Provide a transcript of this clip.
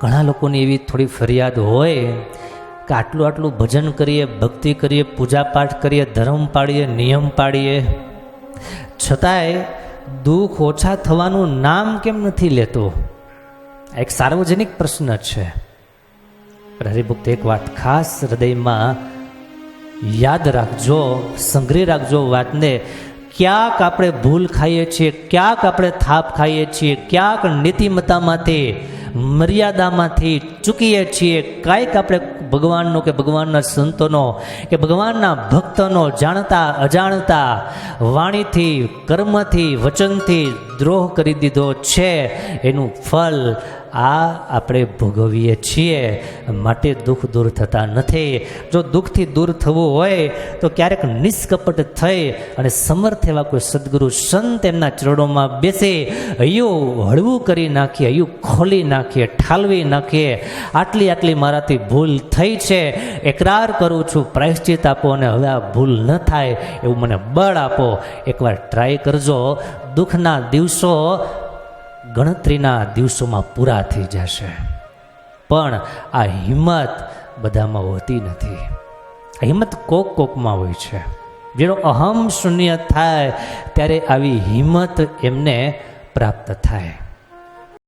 ઘણા લોકોની એવી થોડી ફરિયાદ હોય કે આટલું ભજન કરીએ, ભક્તિ કરીએ, પૂજાપાઠ કરીએ, ધર્મ પાળીએ, નિયમ પાળીએ, છતાંય દુઃખ ઓછા થવાનું નામ કેમ નથી લેતો? એક સાર્વજનિક પ્રશ્ન છે. હરિભક્ત એક વાત ખાસ હૃદયમાં યાદ રાખજો, સંગ્રહી રાખજો વાતને. ક્યાંક આપણે ભૂલ ખાઈએ છીએ, ક્યાંક આપણે થાપ ખાઈએ છીએ, ક્યાંક નીતિમત્તામાંથી, મર્યાદામાંથી ચૂકીએ છીએ. કાંઈક આપણે ભગવાનનો કે ભગવાનના સંતોનો કે ભગવાનના ભક્તનો જાણતા અજાણતા વાણીથી, કર્મથી, વચનથી દ્રોહ કરી દીધો છે. એનું ફળ આ આપણે ભોગવીએ છીએ. માટે દુઃખ દૂર થતા નથી. જો દુઃખથી દૂર થવું હોય તો ક્યારેક નિષ્કપટ થઈ અને સમર્થ એવા કોઈ સદગુરુ સંત એમના ચરણોમાં બેસે, હૈયું હળવું કરી નાખીએ, હૈયું ખોલી નાખીએ, ઠાલવી નાખીએ. આટલી મારાથી ભૂલ થઈ છે, એકરાર કરું છું, પ્રાયશ્ચિત આપો અને હવે આ ભૂલ ન થાય એવું મને બળ આપો. એકવાર ટ્રાય કરજો. દુઃખના દિવસો ગણતરીના દિવસોમાં પૂરા થઈ જશે. પણ આ હિંમત બધામાં હોતી નથી. આ હિંમત કોકમાં હોય છે. જેનો અહમ શૂન્ય થાય ત્યારે આવી હિંમત એમને પ્રાપ્ત થાય.